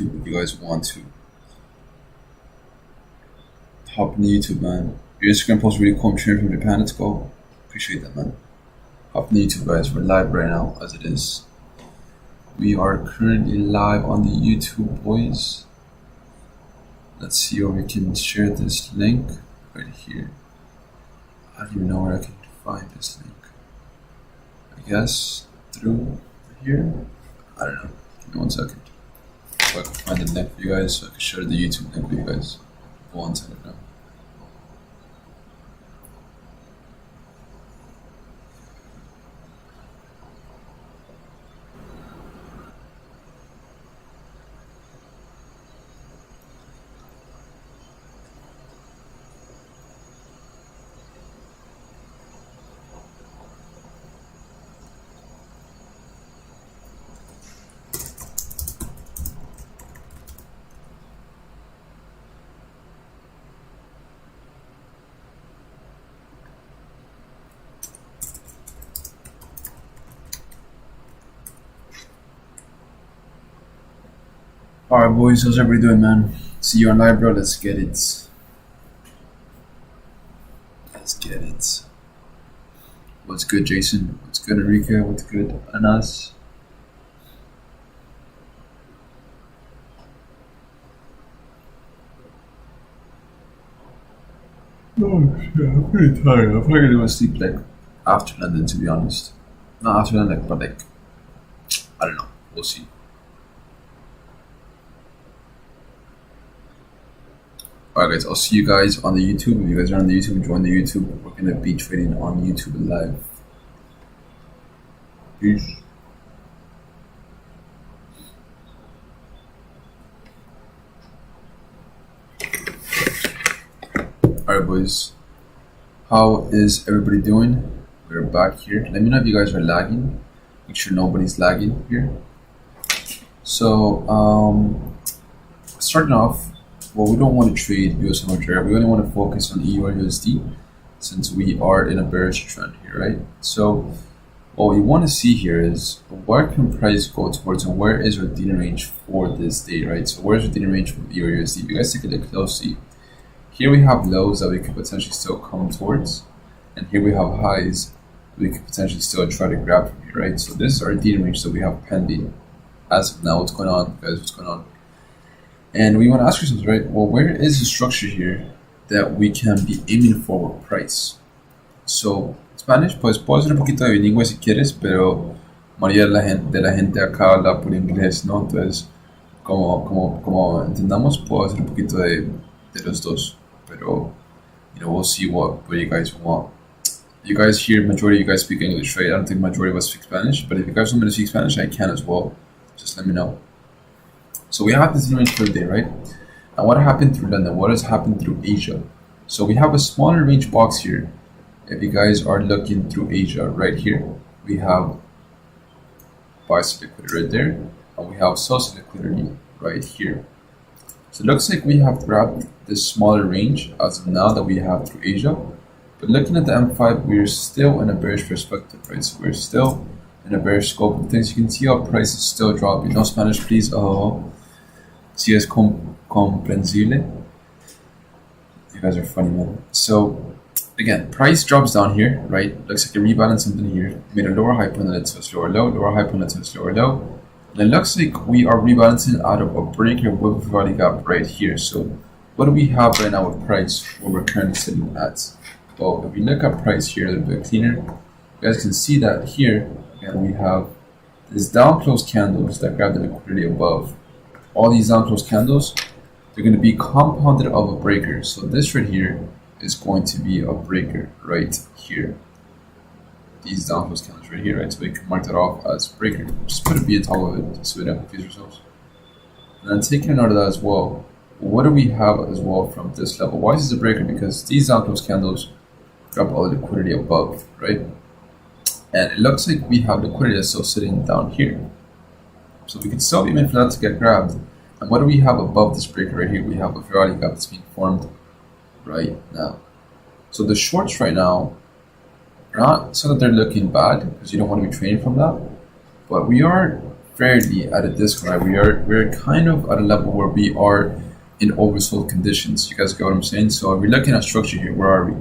YouTube if you guys want to. Hop in the YouTube, man. Your Instagram post really cool. I'm cheering from Japan. Let's go. Appreciate that, man. Hop in the YouTube, guys. We're live right now, as it is. We are currently live on the YouTube, boys. Let's see where we can share this link right here. I don't even know where I can find this link. I guess through here. I don't know. Give me 1 second. So I can find the link for you guys, so I can share the YouTube link with you guys. 1 second now. Alright, boys, how's everybody doing, man? See you on live, bro. Let's get it. Let's get it. What's good, Jason? What's good, Enrique? What's good, Anas? Oh shit, I'm pretty tired. I'm probably gonna go to sleep like after London, to be honest. Not after London, but like, I don't know. We'll see. Alright, guys, I'll see you guys on the YouTube. If you guys are on the YouTube, join the YouTube. We're gonna be trading on YouTube live. Peace. Alright, boys. How is everybody doing? We're back here. Let me know if you guys are lagging. Make sure nobody's lagging here. So, starting off, well, we don't want to trade US dollar. We only want to focus on EU or USD since we are in a bearish trend here, right? So what we want to see here is where can price go towards and where is our dealing range for this day, right? So where's our dealing range for EU or USD? If you guys take a look closely, here we have lows that we could potentially still come towards, and here we have highs we could potentially still try to grab from here, right? So this is our dealing range that we have pending as of now. What's going on, guys? What's going on? And we want to ask ourselves, right, well, where is the structure here that we can be aiming for with price? So, Spanish, pues puedo hacer un poquito de bilingüe si quieres, pero mayoría de la gente acá habla por inglés, ¿no? Entonces, como entendamos, puedo hacer un poquito de los dos, pero, you know, we'll see what you guys want. You guys here, majority of you guys speak English, right? I don't think majority of us speak Spanish, but if you guys want me to speak Spanish, I can as well. Just let me know. So we have this range for the day, right? And what happened through London? What has happened through Asia? So we have a smaller range box here. If you guys are looking through Asia, right here, we have buys liquidity right there, and we have sells liquidity right here. So it looks like we have grabbed this smaller range as of now that we have through Asia. But looking at the M5, we're still in a bearish perspective, right? So we're still in a bearish scope of things. You can see our price is still dropping. No Spanish, please. Oh. Si es comprensible. You guys are funny, man. So again, price drops down here, right? Looks like a rebalance something here. Made a lower high point that led to a lower low, lower high point that led to a lower low. And it looks like we are rebalancing out of a breaker with value gap right here. So what do we have right now with price where we're currently sitting at? Well, if we look at price here a little bit cleaner, you guys can see that here, again, we have these down close candles that grab the liquidity above. All these down close candles, they're going to be compounded of a breaker. So this right here is going to be a breaker right here. These down close candles right here, right? So we can mark that off as breaker. Just put a B on top of it so we don't confuse ourselves. And then taking note of that as well, what do we have as well from this level? Why is this a breaker? Because these down close candles grab all the liquidity above, right? And it looks like we have liquidity that's still sitting down here. So we can still be aiming for that to get grabbed. And what do we have above this breaker right here? We have a value gap that's being formed right now. So the shorts right now are not so that they're looking bad, because you don't want to be trading from that, but we are fairly at a discount. Right? We're kind of at a level where we are in oversold conditions. You guys get what I'm saying? So if we're looking at structure here, where are we?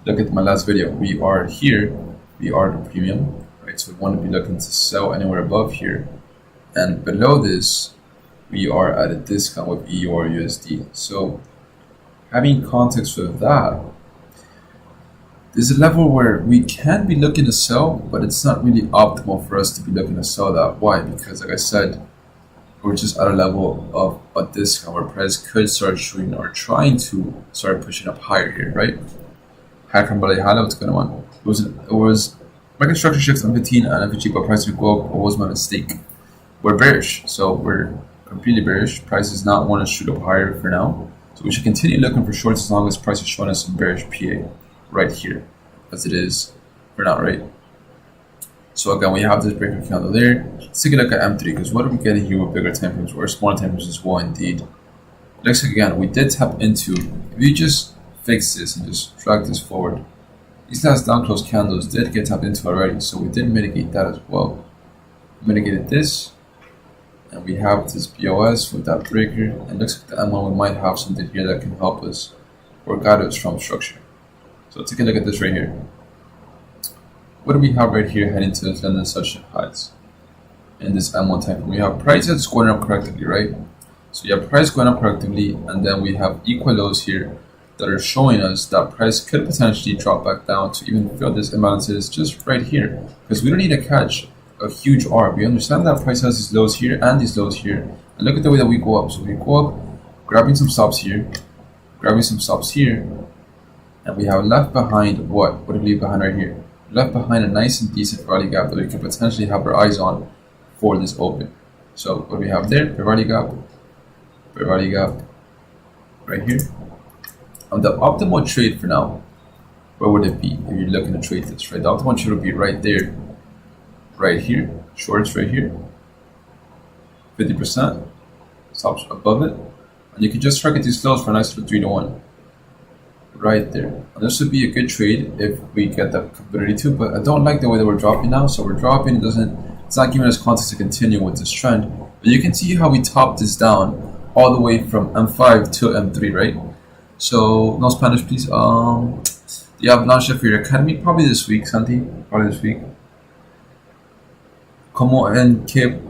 Look at my last video. We are here. We are the premium, right? So we want to be looking to sell anywhere above here, and below this, we are at a discount with EUR USD. So having context with that, there's a level where we can be looking to sell, but it's not really optimal for us to be looking to sell that. Why? Because like I said, we're just at a level of a discount where price could start shooting or trying to start pushing up higher here, right? What's going on? It was market structure shifts on 15 and FG, but price will go up. It was my mistake. We're bearish, so we're completely bearish. Price does not want to shoot up higher for now, so we should continue looking for shorts as long as price is showing us some bearish PA right here, as it is for now, right? So again, we have this breaker candle there. Let's take a look at M3, because what are we getting here with bigger time frames or smaller time frames as well? Indeed, looks like again we did tap into. If you just fix this and just drag this forward, these last down close candles did get tapped into already, so we did mitigate that as well. Mitigated this, and we have this BOS with that breaker, and looks like the M1 we might have something here that can help us or guide us from structure. So take a look at this right here. What do we have right here heading to the London session highs in this M1 time frame? We have price that's going up correctively, right? So you have price going up correctively, and then we have equal lows here that are showing us that price could potentially drop back down to even fill this imbalances just right here, because we don't need to catch a huge R. We understand that price has these lows here and these lows here, and look at the way that we go up. So we go up, grabbing some stops here, grabbing some stops here, and we have left behind what? What do we leave behind right here? Left behind a nice and decent rally gap that we could potentially have our eyes on for this open. So what do we have there? The rally gap right here. And the optimal trade for now, where would it be if you're looking to trade this, right? The optimal trade would be right there, right here, shorts right here, 50%, stops above it, and you can just target these lows for a nice little 3-to-1 right there. And this would be a good trade if we get the capability to, but I don't like the way that we're dropping now. So we're dropping, it's not giving us context to continue with this trend. But you can see how we topped this down all the way from M5 to M3, right? So no Spanish, please. You have launch for your academy probably this week, Santi. Probably this week. Como en que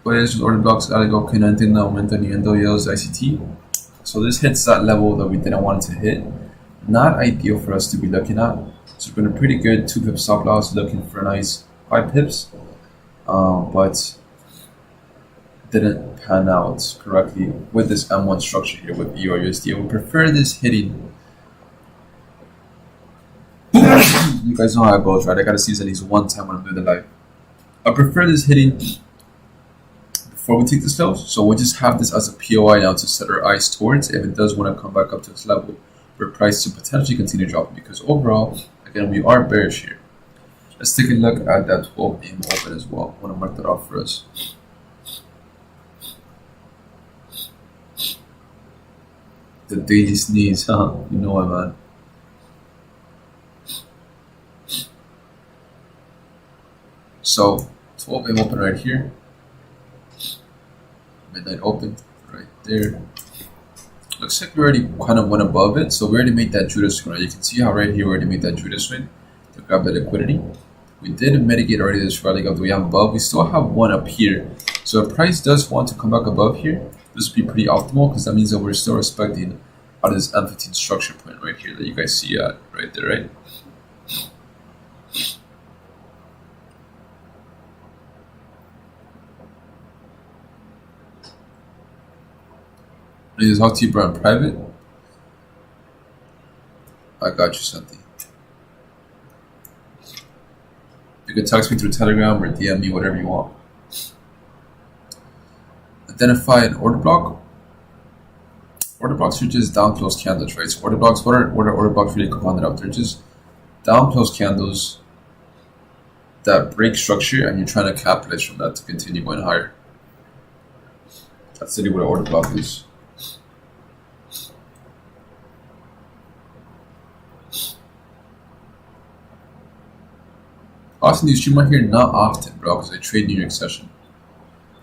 puedes order blocks algo que no entiendo aumento ni en videos ICT. So this hits that level that we didn't want it to hit. Not ideal for us to be looking at. So it's been a pretty good 2 pip stop loss, looking for a nice 5 pips, but didn't pan out correctly with this M1 structure here with EUR USD. I would prefer this hitting. You guys know how it goes, right? I gotta see this at least one time when I'm doing the live. I prefer this hitting before we take this low, so we'll just have this as a POI now to set our eyes towards if it does want to come back up to this level for price to potentially continue dropping, because overall, again, we are bearish here. Let's take a look at that 12 aim open as well. I want to mark that off for us. The daily sneeze, huh? You know what, man. So 12 aim open right here. Midnight open right there. Looks like we already kind of went above it, so we already made that Judas swing. Right? You can see how right here we already made that Judas swing to grab the liquidity. We did mitigate already this rally gap that we have above. We still have one up here. So if price does want to come back above here, this would be pretty optimal, because that means that we're still respecting out of this M15 structure point right here that you guys see at right there, right? I need to talk to you, bro, in private. I got you, Santi. You can text me through Telegram or DM me, whatever you want. Identify an order block. Order blocks are just down close candles, right? So order blocks, what are order blocks really compounded up? They're just down close candles that break structure, and you're trying to capitalize from that to continue going higher. That's really what an order block is. Austin, do you stream on here? Not often, bro, because I trade New York session.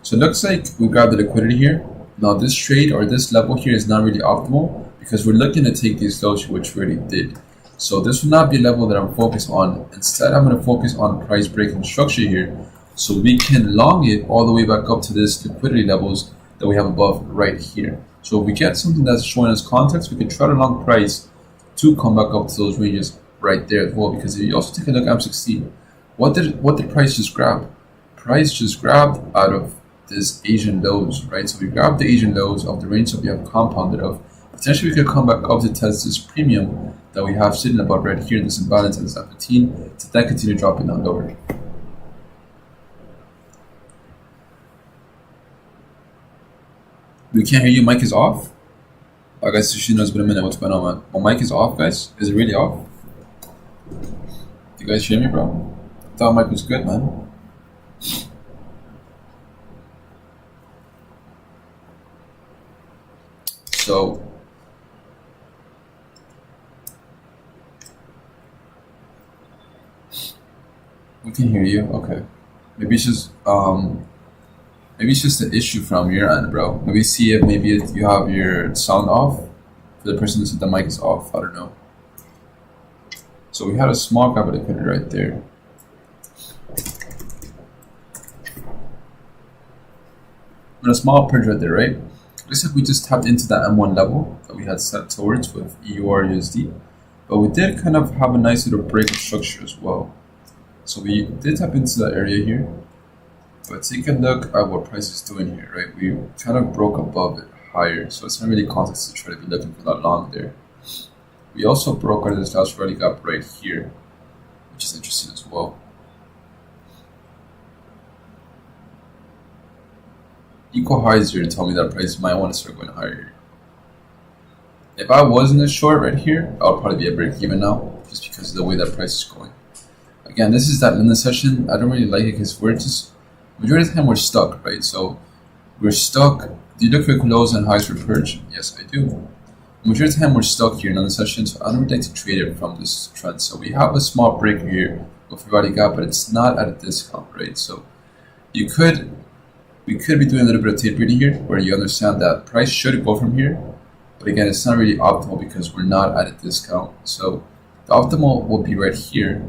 So it looks like we grabbed the liquidity here. Now this trade or this level here is not really optimal because we're looking to take these lows, which we already did. So this will not be a level that I'm focused on. Instead, I'm going to focus on price breaking structure here so we can long it all the way back up to this liquidity levels that we have above right here. So if we get something that's showing us context, we can try to long price to come back up to those ranges right there as well. Because if you also take a look at M16, what did price just grab? Price just grabbed out of this Asian lows, right? So we grabbed the Asian lows of the range that we have compounded of. Potentially we could come back up to test this premium that we have sitting about right here, this imbalance and this F15, to then continue dropping down lower. We can't hear you. Mic is off. I guess you should know it's been a minute. What's going on, man? My mic is off, guys. Is it really off? You guys hear me, bro? I thought mic was good, man. So we can hear you. Okay. Maybe it's just an issue from your end, bro. Maybe see if you have your sound off. For the person that said the mic is off, I don't know. So we had a small gap of liquidity right there. And a small purge right there, right? Looks like we just tapped into that M1 level that we had set towards with EUR USD. But we did kind of have a nice little break of structure as well. So we did tap into that area here. But take a look at what price is doing here, right? We kind of broke above it higher. So it's not really context to try to be looking for that long there. We also broke out of this last rally gap right here, which is interesting as well. Equal highs here tell me that price might want to start going higher. If I was in this short right here, I would probably be a break even now, just because of the way that price is going. Again, this is that London session. I don't really like it because we're just, majority of the time we're stuck, right? So we're stuck. Do you look for lows and highs for purge? Yes, I do. Majority of the time we're stuck here in London session, so I don't really like to trade it from this trend. So we have a small break here with a rally gap, but it's not at a discount, right? So we could be doing a little bit of tape reading here, where you understand that price should go from here, but again, it's not really optimal because we're not at a discount. So the optimal will be right here,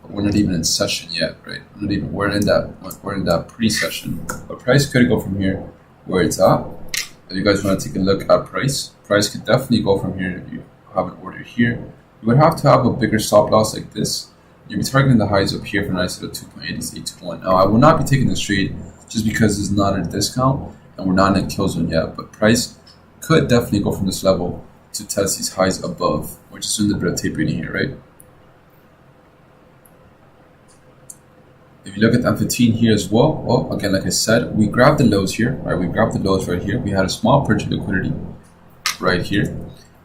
but we're not even in session yet, right? We're in that pre-session, but price could go from here where it's at. If you guys want to take a look at price could definitely go from here. If you have an order here, you would have to have a bigger stop loss like this. You'll be targeting the highs up here for a nice little 2.881. Now I will not be taking this trade just because it's not at a discount and we're not in a kill zone yet, but price could definitely go from this level to test these highs above. We're just doing a bit of tape reading here, right? If you look at M15 here as well, well, again, like I said, we grabbed the lows here, right? We grabbed the lows right here. We had a small purchase liquidity right here,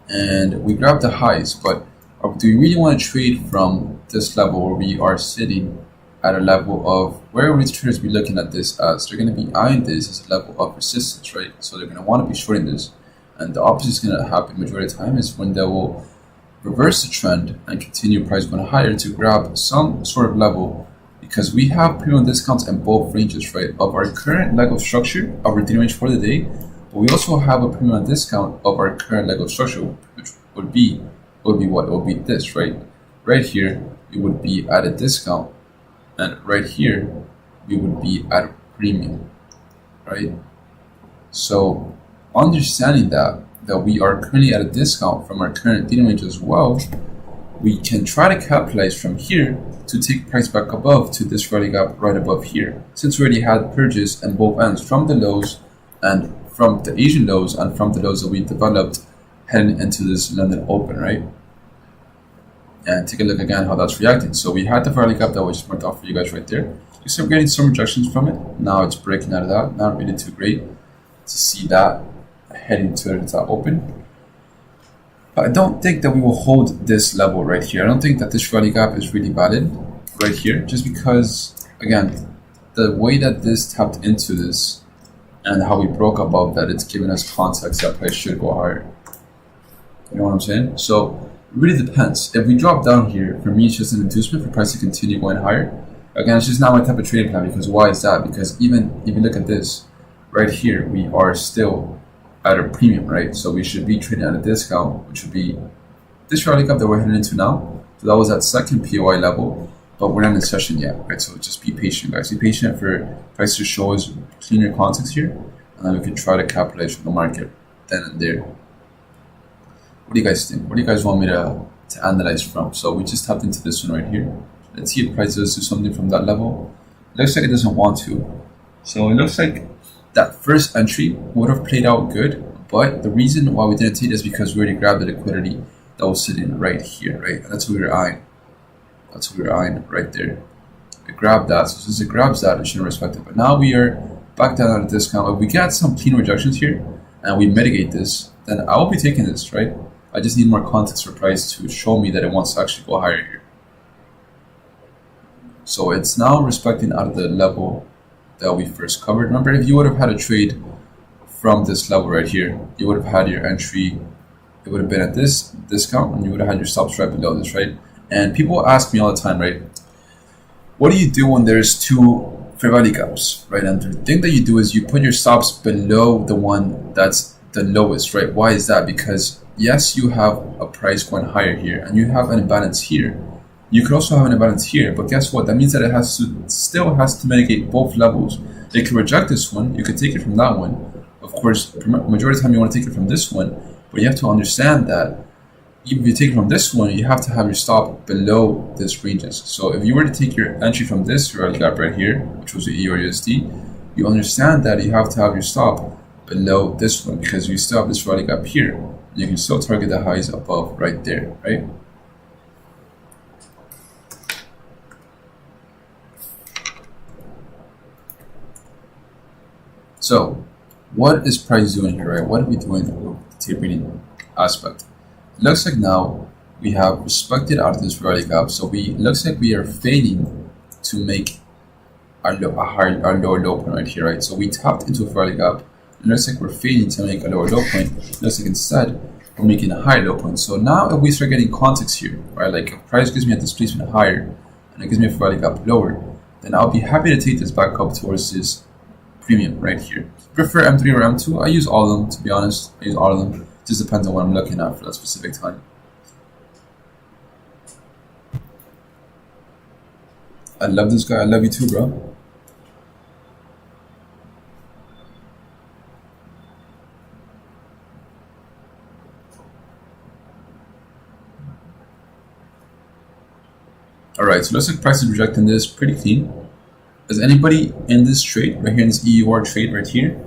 and we grabbed the highs. But do we really want to trade from this level where we are sitting at a level of where these traders be looking at this as? They're going to be eyeing this as a level of resistance, right? So they're going to want to be shorting this, and the opposite is going to happen majority of the time is when they will reverse the trend and continue price going higher to grab some sort of level. Because we have premium discounts in both ranges, right? Of our current leg of structure, of our daily range for the day, but we also have a premium discount of our current leg of structure, which would be what? It would be this, right? Right here, it would be at a discount, and right here, we would be at a premium, right? So, understanding that we are currently at a discount from our current daily range as well, we can try to capitalize from here to take price back above to this rally gap right above here. Since we already had purges on both ends from the lows and from the Asian lows and from the lows that we developed heading into this London Open, right? And take a look again how that's reacting. So we had the rally gap that we just marked off for you guys right there. You start getting some rejections from it. Now it's breaking out of that. Not really too great to see that heading to the open. But I don't think that we will hold this level right here. I don't think that this rally gap is really valid right here, just because, again, the way that this tapped into this and how we broke above that, it's giving us context that price should go higher. You know what I'm saying? So it really depends. If we drop down here, for me, it's just an inducement for price to continue going higher. Again, it's just not my type of trading plan, because why is that? Because even if you look at this, right here, we are still at a premium, right? So we should be trading at a discount, which would be this rally gap that we're heading into now. So that was at second POI level, but we're not in session yet, right? So just be patient, guys. Be patient for price to show us cleaner context here, and then we can try to capitalize from the market then and there. What do you guys think? What do you guys want me to analyze from? So we just tapped into this one right here. Let's see if price does do something from that level. Looks like it doesn't want to. So it looks like that first entry would have played out good, but the reason why we didn't take it is because we already grabbed the liquidity that was sitting right here, right? And that's what we were eyeing. That's what we were eyeing right there. It grabbed that. So since it grabs that, it shouldn't respect it. But now we are back down at a discount. If we get some clean rejections here and we mitigate this, then I will be taking this, right? I just need more context for price to show me that it wants to actually go higher here. So it's now respecting out of the level that we first covered. Remember, if you would have had a trade from this level right here, you would have had your entry, it would have been at this discount, and you would have had your stops right below this, right? And people ask me all the time, right? What do you do when there's two fair value gaps, right? And the thing that you do is you put your stops below the one that's the lowest, right? Why is that? Because yes, you have a price going higher here, and you have an imbalance here. You could also have an imbalance here, but guess what? That means that it still has to mitigate both levels. It could reject this one, you could take it from that one. Of course, majority of the time you want to take it from this one, but you have to understand that even if you take it from this one, you have to have your stop below this ranges. So if you were to take your entry from this rally gap right here, which was the EUR USD, you understand that you have to have your stop below this one because you still have this rally gap here. You can still target the highs above right there, right? So what is price doing here, right? What are we doing with the tapering aspect? It looks like now we have respected out of this rally gap. So looks like we are failing to make our lower low point right here, right? So we tapped into a rally gap. It looks like we're failing to make a lower low point. It looks like instead we're making a higher low point. So now if we start getting context here, right? Like if price gives me a displacement higher and it gives me a rally gap lower, then I'll be happy to take this back up towards this premium right here. Prefer M3 or M2. I use all of them, to be honest. I use all of them. It just depends on what I'm looking at for that specific time. I love this guy. I love you too, bro. Alright, so looks like price is rejecting this pretty clean. Is anybody in this trade right here, in this EUR trade right here?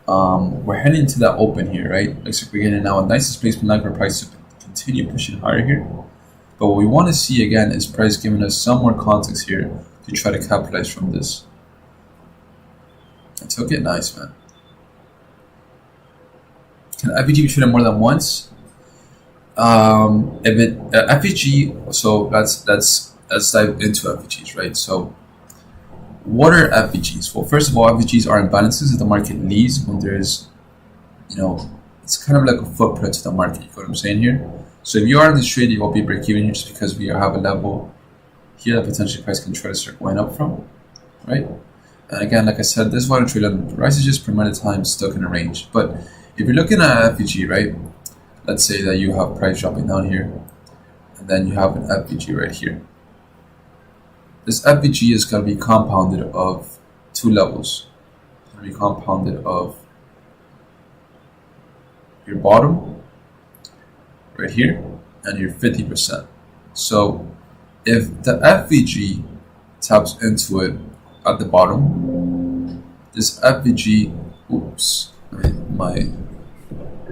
We're heading into that open here, right? Looks like we're getting now a nice displacement line for price to continue pushing higher here. But what we want to see again is price giving us some more context here to try to capitalize from this. And took it nice, man. Can FEG be traded more than once? If it FEG, so let's dive into FEGs, right? So what are FEGs? Well, first of all, FEGs are imbalances that the market leaves when there's, it's kind of like a footprint to the market. You know what I'm saying here? So if you are in this trade, you will be break even here just because we have a level here that potentially price can try to start going up from, right? And again, like I said, this is why I trade on price is just per minute time stuck in a range. But if you're looking at FEG, right? Let's say that you have price dropping down here, and then you have an FEG right here. This FEG is going to be compounded of two levels. It's going to be compounded of your bottom right here and your 50%. So if the FEG taps into it at the bottom, this FEG, oops, my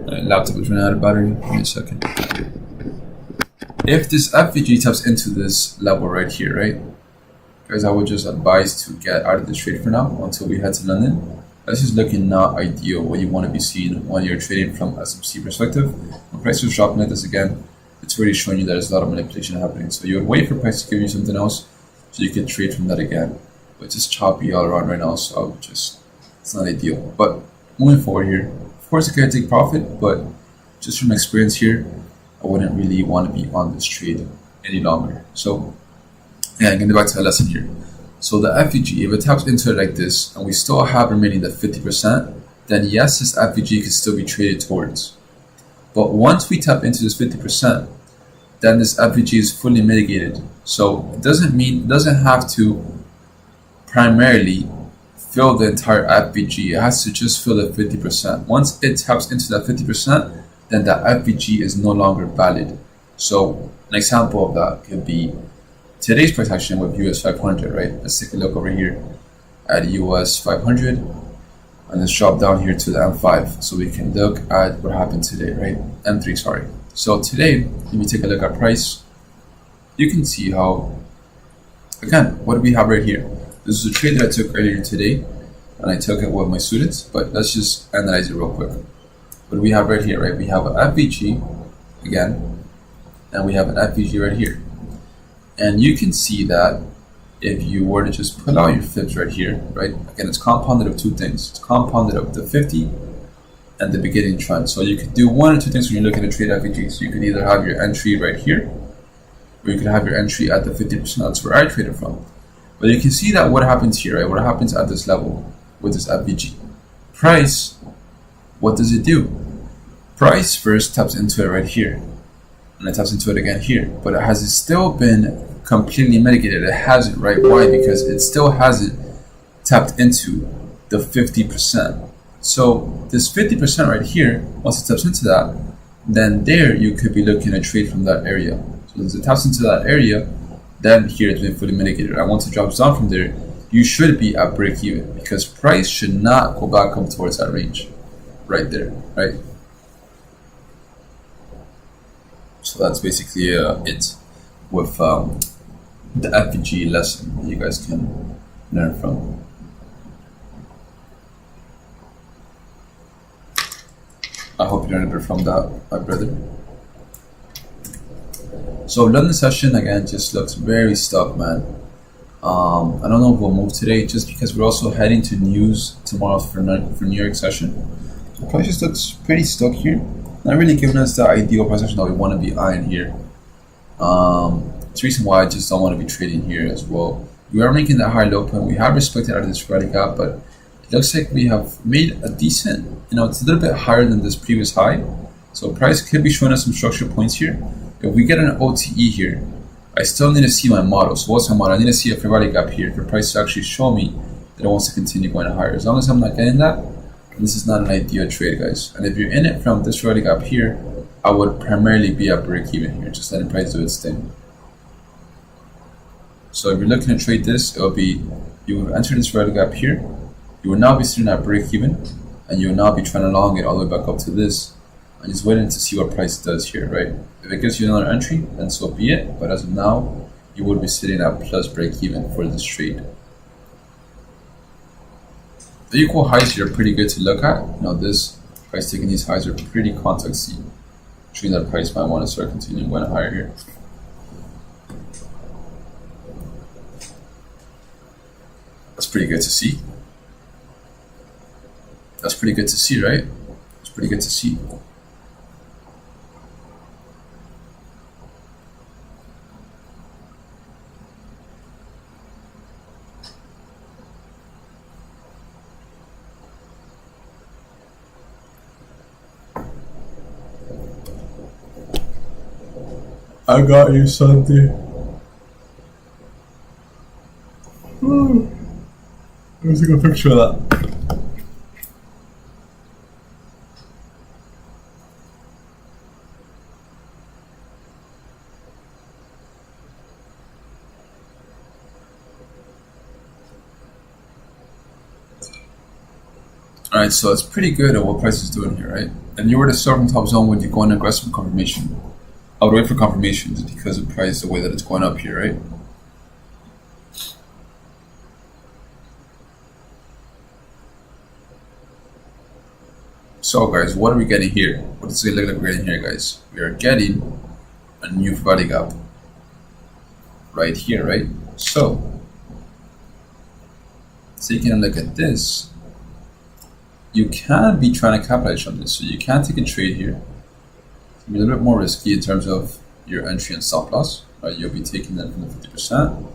laptop is running out of battery. Give me a second. If this FEG taps into this level right here, right? Guys, I would just advise to get out of the trade for now until we head to London. This is looking not ideal what you want to be seeing when you're trading from SMC perspective. When price is dropping like this again, it's already showing you that there's a lot of manipulation happening. So you would wait for price to give you something else so you can trade from that again. But it's just choppy all around right now, so I would just, it's not ideal. But moving forward here, of course I can take profit, but just from experience here, I wouldn't really want to be on this trade any longer. So yeah, I'm going to go back to the lesson here. So the FEG, if it taps into it like this, and we still have remaining the 50%, then yes, this FVG can still be traded towards. But once we tap into this 50%, then this FVG is fully mitigated. So it doesn't have to primarily fill the entire FVG. It has to just fill the 50%. Once it taps into that 50%, then that FVG is no longer valid. So an example of that could be today's price action with US 500, right? Let's take a look over here at US 500, and let's drop down here to the M5 so we can look at what happened today, right? M3, sorry. So today, if we take a look at price, you can see how, again, what do we have right here? This is a trade that I took earlier today, and I took it with my students, but let's just analyze it real quick. What do we have right here, right? We have an FVG, again, and we have an FVG right here. And you can see that if you were to just pull out your fibs right here, right? Again, it's compounded of two things. It's compounded of the 50 and the beginning trend. So you could do one or two things when you're looking to trade FVG. So you could either have your entry right here, or you could have your entry at the 50%. That's where I traded from. But you can see that what happens here, right? What happens at this level with this FVG. Price, what does it do? Price first taps into it right here, and it taps into it again here. But has it still been completely mitigated? It hasn't, right? Why? Because it still hasn't tapped into the 50%. So this 50% right here, once it taps into that, then there you could be looking at trade from that area. So as it taps into that area, then here it's been fully mitigated. And once it drops down from there, you should be at break even, because price should not go back up towards that range right there, right? So that's basically it with the FVG lesson that you guys can learn from. I hope you learned a bit from that, my brother. So London session again just looks very stuck, man. I don't know if we'll move today, just because we're also heading to news tomorrow for New York session. The price just looks pretty stuck here. Not really giving us the ideal price action that we want to be eyeing here. It's the reason why I just don't want to be trading here as well. We are making that high low point. We have respected out of this rally gap, but it looks like we have made a decent, it's a little bit higher than this previous high. So price could be showing us some structure points here. If we get an OTE here, I still need to see my model. So what's my model? I need to see a fair value gap here for price to actually show me that it wants to continue going higher. As long as I'm not getting that, this is not an ideal trade, guys. And if you're in it from this rally gap here, I would primarily be at break even here, just letting price do its thing. So if you're looking to trade this, it will be, you will enter this rally gap here, you will now be sitting at break even, and you will now be trying to long it all the way back up to this, and just waiting to see what price does here, right? If it gives you another entry, then so be it. But as of now, you would be sitting at plus break even for this trade. The equal highs here are pretty good to look at. This price taking these highs are pretty context-y, showing that price might want to start continuing going higher here. That's pretty good to see. That's pretty good to see, right? It's pretty good to see. I got you, Sandy. Let's take a picture of that. Alright, so it's pretty good at what price is doing here, right? And you were to start from top zone when you go in aggressive confirmation. I would wait for confirmations because of price, the way that it's going up here, right? So guys, what are we getting here? What does it look like we're getting here, guys? We are getting a new body gap right here, right? So taking a look at this, you can be trying to capitalize on this. So you can take a trade here. It's a little bit more risky in terms of your entry and stop loss, right? You'll be taking that from the 50%,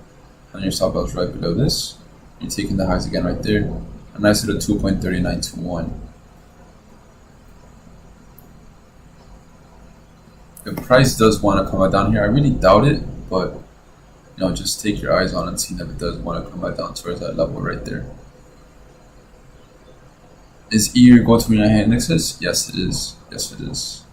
and your stop loss right below this. You're taking the highs again right there. A nice little 2.39 to 1. If price does want to come back down here, I really doubt it, but just take your eyes on it and see if it does want to come back down towards that level right there. Is E your go-to indexes? Yes, it is. Yes, it is.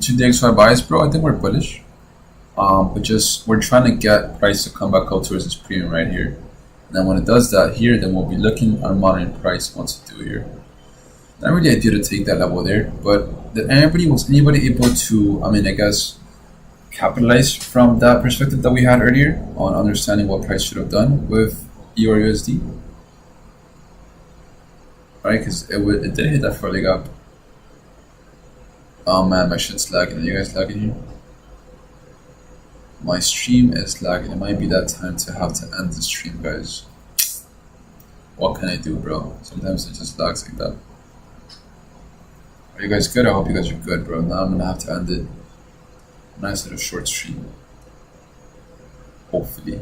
To the XY bias, bro, I think we're bullish. But just we're trying to get price to come back out towards this premium right here. And then when it does that here, then we'll be looking at monitoring price once it do here. Not really idea to take that level there, but was anybody able to, I guess, capitalize from that perspective that we had earlier on understanding what price should have done with EUR USD? Right, because it did hit that fairly gap. Oh man, my shit's lagging. Are you guys lagging here? My stream is lagging. It might be that time to have to end the stream, guys. What can I do, bro? Sometimes it just lags like that. Are you guys good? I hope you guys are good, bro. Now I'm gonna have to end it. Nice little short stream. Hopefully.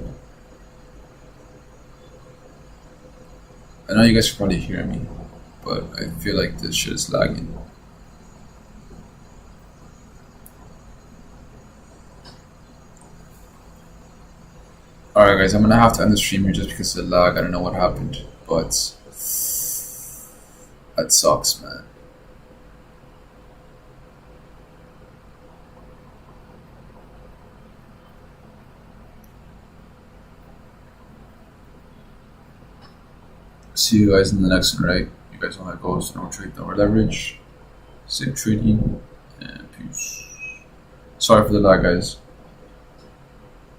I know you guys can probably hear me, but I feel like this shit is lagging. Alright guys, I'm gonna have to end the stream here just because of the lag. I don't know what happened, but that sucks, man. See you guys in the next one, right? You guys want to go, so no trade, no leverage, safe trading, and peace. Sorry for the lag, guys.